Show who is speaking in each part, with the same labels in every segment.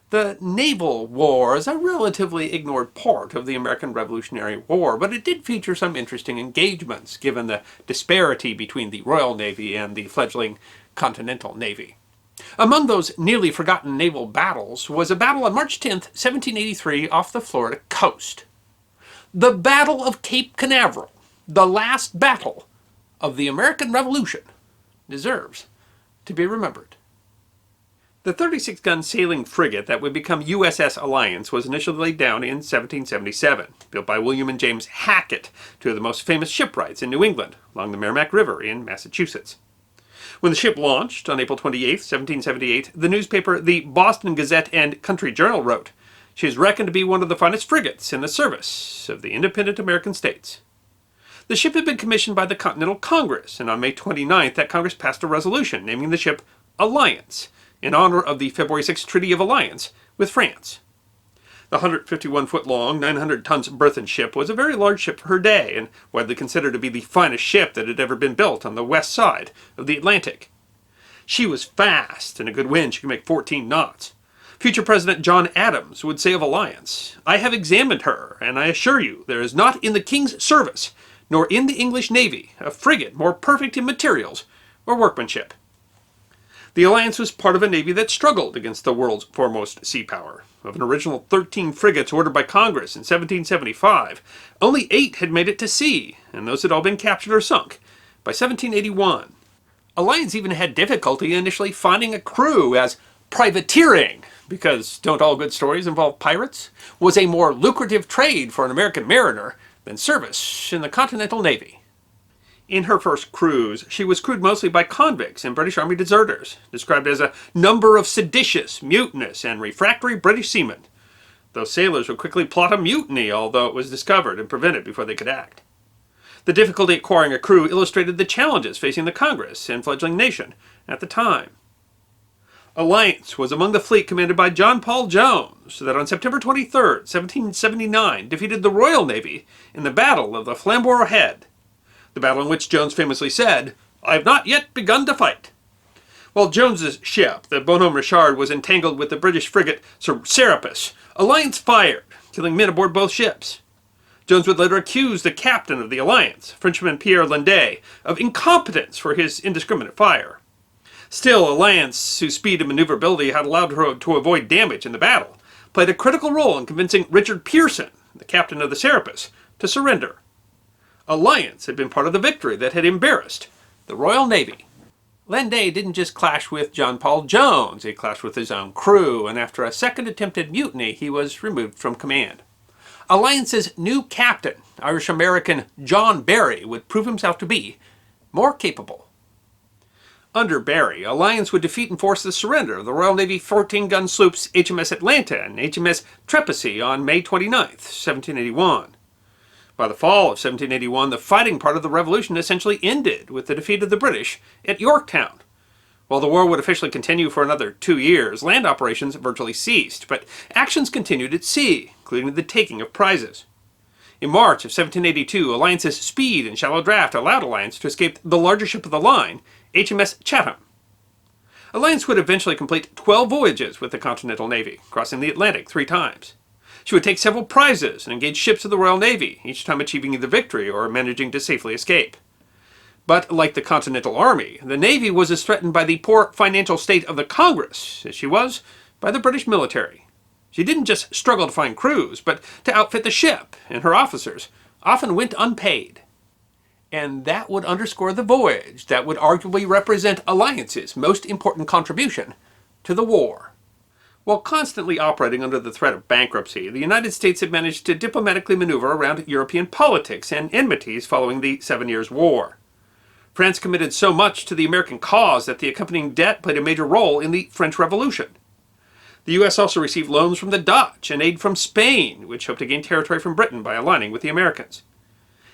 Speaker 1: The Naval War is a relatively ignored part of the American Revolutionary War, but it did feature some interesting engagements, given the disparity between the Royal Navy and the fledgling Continental Navy. Among those nearly forgotten naval battles was a battle on March 10, 1783, off the Florida coast. The Battle of Cape Canaveral, the last battle of the American Revolution, deserves to be remembered. The 36-gun sailing frigate that would become USS Alliance was initially laid down in 1777, built by William and James Hackett, two of the most famous shipwrights in New England, along the Merrimack River in Massachusetts. When the ship launched on April 28, 1778, the newspaper The Boston Gazette and Country Journal wrote, "She is reckoned to be one of the finest frigates in the service of the independent American states." The ship had been commissioned by the Continental Congress, and on May 29th that Congress passed a resolution naming the ship Alliance, in honor of the February 6 Treaty of Alliance with France. The 151-foot-long, 900-tons burthen ship was a very large ship for her day, and widely considered to be the finest ship that had ever been built on the west side of the Atlantic. She was fast, and a good wind she could make 14 knots. Future President John Adams would say of Alliance, "I have examined her, and I assure you there is not in the King's service, nor in the English Navy, a frigate more perfect in materials or workmanship." The Alliance was part of a navy that struggled against the world's foremost sea power. Of an original 13 frigates ordered by Congress in 1775, only 8 had made it to sea, and those had all been captured or sunk by 1781. Alliance even had difficulty initially finding a crew, as privateering, because don't all good stories involve pirates, was a more lucrative trade for an American mariner than service in the Continental Navy. In her first cruise, she was crewed mostly by convicts and British Army deserters, described as a number of seditious, mutinous, and refractory British seamen. Those sailors would quickly plot a mutiny, although it was discovered and prevented before they could act. The difficulty acquiring a crew illustrated the challenges facing the Congress and fledgling nation at the time. Alliance was among the fleet commanded by John Paul Jones that on September 23, 1779, defeated the Royal Navy in the Battle of the Flamborough Head, the battle in which Jones famously said, "I have not yet begun to fight." While Jones's ship, the Bonhomme Richard, was entangled with the British frigate Serapis, Alliance fired, killing men aboard both ships. Jones would later accuse the captain of the Alliance, Frenchman Pierre Landais, of incompetence for his indiscriminate fire. Still, Alliance, whose speed and maneuverability had allowed her to avoid damage in the battle, played a critical role in convincing Richard Pearson, the captain of the Serapis, to surrender. Alliance had been part of the victory that had embarrassed the Royal Navy. Landais didn't just clash with John Paul Jones, he clashed with his own crew, and after a second attempted mutiny, he was removed from command. Alliance's new captain, Irish-American John Barry, would prove himself to be more capable. Under Barry, Alliance would defeat and force the surrender of the Royal Navy 14-gun sloops HMS Atlanta and HMS Trepassey on May 29, 1781. By the fall of 1781, the fighting part of the Revolution essentially ended with the defeat of the British at Yorktown. While the war would officially continue for another 2 years, land operations virtually ceased, but actions continued at sea, including the taking of prizes. In March of 1782, Alliance's speed and shallow draft allowed Alliance to escape the larger ship of the line, HMS Chatham. Alliance would eventually complete 12 voyages with the Continental Navy, crossing the Atlantic 3 times. She would take several prizes and engage ships of the Royal Navy, each time achieving either victory or managing to safely escape. But, like the Continental Army, the Navy was as threatened by the poor financial state of the Congress as she was by the British military. She didn't just struggle to find crews, but to outfit the ship, and her officers often went unpaid. And that would underscore the voyage that would arguably represent Alliance's most important contribution to the war. While constantly operating under the threat of bankruptcy, the United States had managed to diplomatically maneuver around European politics and enmities following the 7 Years' War. France committed so much to the American cause that the accompanying debt played a major role in the French Revolution. The U.S. also received loans from the Dutch and aid from Spain, which hoped to gain territory from Britain by aligning with the Americans.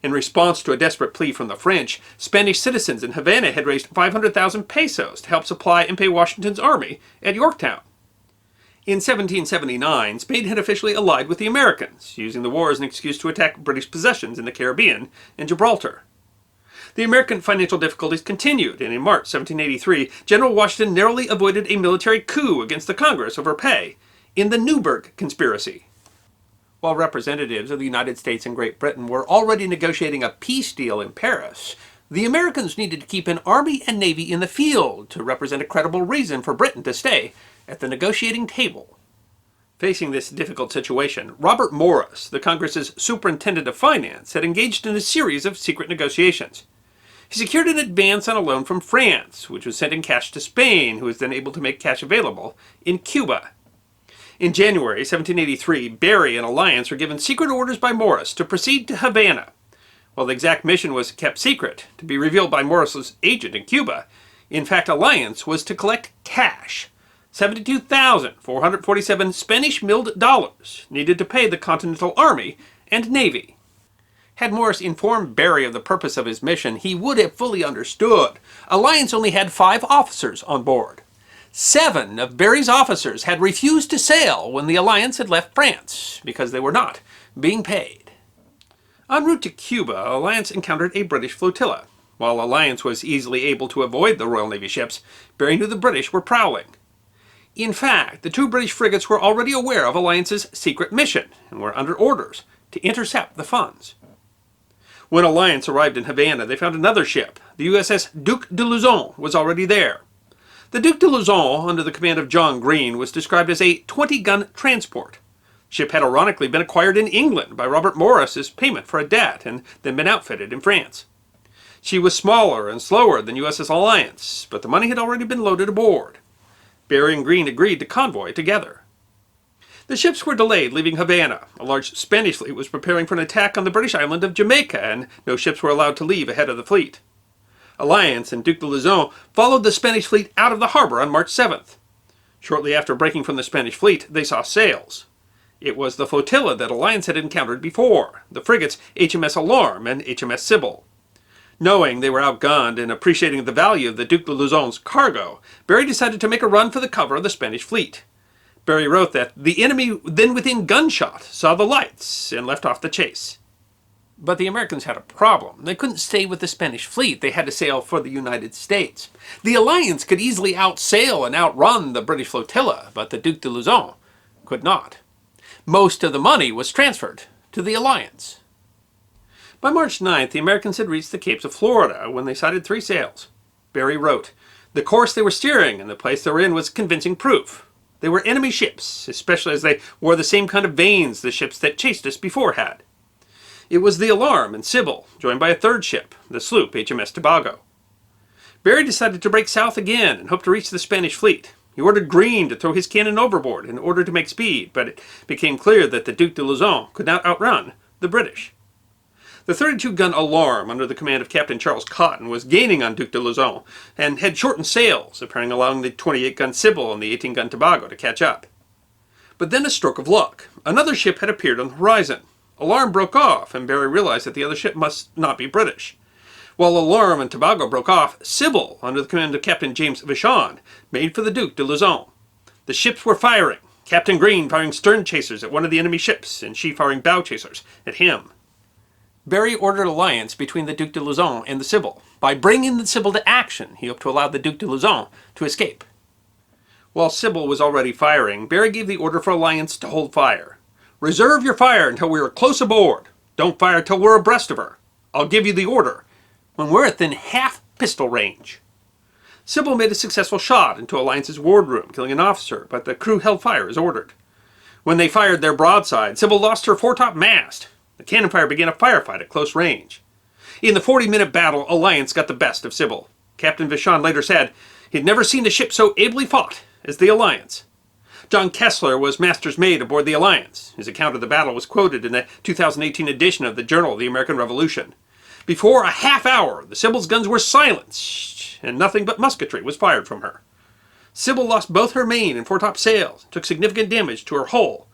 Speaker 1: In response to a desperate plea from the French, Spanish citizens in Havana had raised 500,000 pesos to help supply and pay Washington's army at Yorktown. In 1779, Spain had officially allied with the Americans, using the war as an excuse to attack British possessions in the Caribbean and Gibraltar. The American financial difficulties continued, and in March 1783, General Washington narrowly avoided a military coup against the Congress over pay in the Newburgh Conspiracy. While representatives of the United States and Great Britain were already negotiating a peace deal in Paris, the Americans needed to keep an army and navy in the field to represent a credible reason for Britain to stay at the negotiating table. Facing this difficult situation, Robert Morris, the Congress's superintendent of finance, had engaged in a series of secret negotiations. He secured an advance on a loan from France, which was sent in cash to Spain, who was then able to make cash available in Cuba. In January 1783, Berry and Alliance were given secret orders by Morris to proceed to Havana. While the exact mission was kept secret, to be revealed by Morris's agent in Cuba, in fact Alliance was to collect cash, 72,447 Spanish milled dollars, needed to pay the Continental Army and Navy. Had Morris informed Berry of the purpose of his mission, he would have fully understood. Alliance only had 5 officers on board. 7 of Berry's officers had refused to sail when the Alliance had left France, because they were not being paid. En route to Cuba, Alliance encountered a British flotilla. While Alliance was easily able to avoid the Royal Navy ships, Berry knew the British were prowling. In fact, the 2 British frigates were already aware of Alliance's secret mission, and were under orders to intercept the funds. When Alliance arrived in Havana, they found another ship. The Uss Duke De Luzon was already there. The Duke de Luzon, under the command of John Green, was described as a 20-gun transport. The ship had ironically been acquired in England by Robert Morris as payment for a debt, and then been outfitted in France. She was smaller and slower than USS Alliance, but the money had already been loaded aboard. Berry and Green agreed to convoy together. The ships were delayed leaving Havana. A large Spanish fleet was preparing for an attack on the British island of Jamaica, and no ships were allowed to leave ahead of the fleet. Alliance and Duke de Luzon followed the Spanish fleet out of the harbor on March 7th. Shortly after breaking from the Spanish fleet, they saw sails. It was the flotilla that Alliance had encountered before, the frigates HMS Alarm and HMS Sybil. Knowing they were outgunned and appreciating the value of the Duke de Luzon's cargo, Berry decided to make a run for the cover of the Spanish fleet. Berry wrote that the enemy, then within gunshot, saw the lights and left off the chase. But the Americans had a problem. They couldn't stay with the Spanish fleet. They had to sail for the United States. The Alliance could easily outsail and outrun the British flotilla, but the Duke de Luzon could not. Most of the money was transferred to the Alliance. By March 9th, the Americans had reached the Capes of Florida when they sighted 3 sails. Berry wrote, "The course they were steering and the place they were in was convincing proof. They were enemy ships, especially as they wore the same kind of vanes the ships that chased us before had. It was the Alarm and Sybil, joined by a 3rd ship, the sloop HMS Tobago." Berry decided to break south again and hoped to reach the Spanish fleet. He ordered Green to throw his cannon overboard in order to make speed, but it became clear that the Duke de Luzon could not outrun the British. The 32-gun Alarm, under the command of Captain Charles Cotton, was gaining on Duke de Luzon and had shortened sails, apparently allowing the 28-gun Sybil and the 18-gun Tobago to catch up. But then a stroke of luck. Another ship had appeared on the horizon. Alarm broke off, and Berry realized that the other ship must not be British. While Alarm and Tobago broke off, Sybil, under the command of Captain James Vachon, made for the Duke de Luzon. The ships were firing, Captain Green firing stern chasers at one of the enemy ships, and she firing bow chasers at him. Berry ordered alliance between the Duke de Luzon and the Sybil. By bringing the Sybil to action, he hoped to allow the Duke de Luzon to escape. While Sybil was already firing, Berry gave the order for alliance to hold fire. "Reserve your fire until we are close aboard. Don't fire till we're abreast of her. I'll give you the order when we're within half pistol range." Sybil made a successful shot into Alliance's wardroom, killing an officer, but the crew held fire as ordered. When they fired their broadside, Sybil lost her foretop mast. The cannon fire began a firefight at close range. In the 40-minute battle, Alliance got the best of Sybil. Captain Vachon later said he'd never seen a ship so ably fought as the Alliance. John Kessler was master's mate aboard the Alliance. His account of the battle was quoted in the 2018 edition of the Journal of the American Revolution. Before a half hour, the Sybil's guns were silenced, and nothing but musketry was fired from her. Sybil lost both her main and foretop sails, took significant damage to her hull.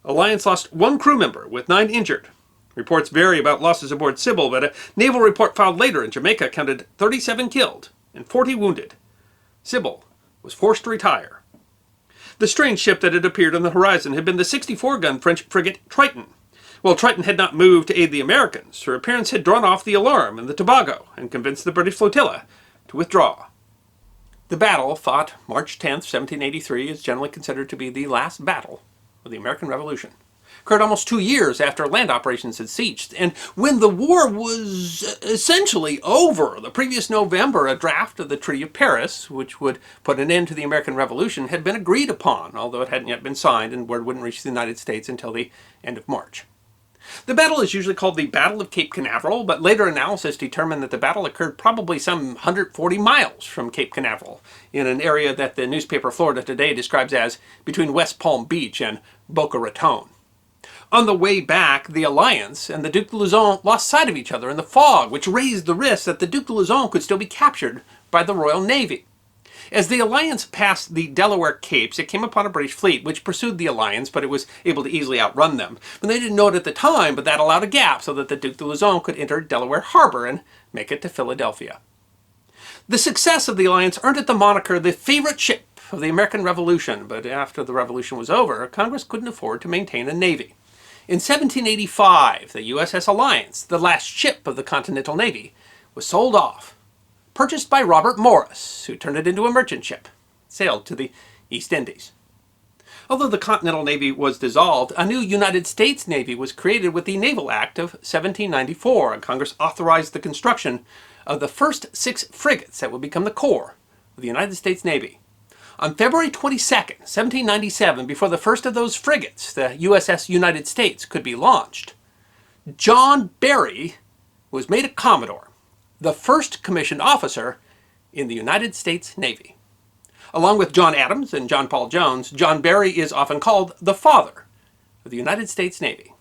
Speaker 1: Alliance lost 1 crew member, with 9 injured. Reports vary about losses aboard Sybil, but a naval report filed later in Jamaica counted 37 killed and 40 wounded. Sybil was forced to retire. The strange ship that had appeared on the horizon had been the 64-gun French frigate Triton. While Triton had not moved to aid the Americans, her appearance had drawn off the alarm in the Tobago and convinced the British flotilla to withdraw. The battle, fought March 10, 1783, is generally considered to be the last battle of the American Revolution. Occurred almost 2 years after land operations had ceased, and when the war was essentially over, the previous November, a draft of the Treaty of Paris, which would put an end to the American Revolution, had been agreed upon, although it hadn't yet been signed, and word wouldn't reach the United States until the end of March. The battle is usually called the Battle of Cape Canaveral, but later analysis determined that the battle occurred probably some 140 miles from Cape Canaveral, in an area that the newspaper Florida Today describes as between West Palm Beach and Boca Raton. On the way back, the Alliance and the Duke de Luzon lost sight of each other in the fog, which raised the risk that the Duke de Luzon could still be captured by the Royal Navy. As the Alliance passed the Delaware Capes, it came upon a British fleet which pursued the Alliance, but it was able to easily outrun them. But they didn't know it at the time, but that allowed a gap so that the Duke de Luzon could enter Delaware Harbor and make it to Philadelphia. The success of the Alliance earned it the moniker the favorite ship of the American Revolution, but after the Revolution was over, Congress couldn't afford to maintain a navy. In 1785, the USS Alliance, the last ship of the Continental Navy, was sold off, purchased by Robert Morris, who turned it into a merchant ship, sailed to the East Indies. Although the Continental Navy was dissolved, a new United States Navy was created with the Naval Act of 1794, and Congress authorized the construction of the first 6 frigates that would become the core of the United States Navy. On February 22nd, 1797, before the first of those frigates, the USS United States, could be launched, John Berry was made a Commodore, the first commissioned officer in the United States Navy. Along with John Adams and John Paul Jones, John Berry is often called the father of the United States Navy.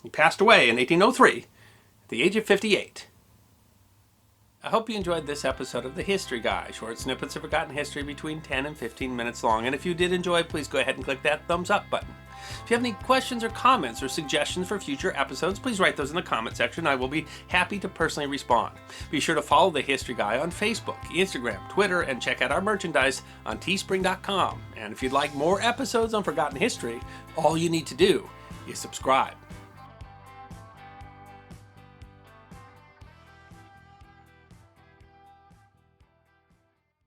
Speaker 1: He passed away in 1803 at the age of 58. I hope you enjoyed this episode of The History Guy, short snippets of forgotten history between 10 and 15 minutes long. And if you did enjoy, please go ahead and click that thumbs up button. If you have any questions or comments or suggestions for future episodes, please write those in the comment section. I will be happy to personally respond. Be sure to follow The History Guy on Facebook, Instagram, Twitter, and check out our merchandise on teespring.com. And if you'd like more episodes on forgotten history, all you need to do is subscribe.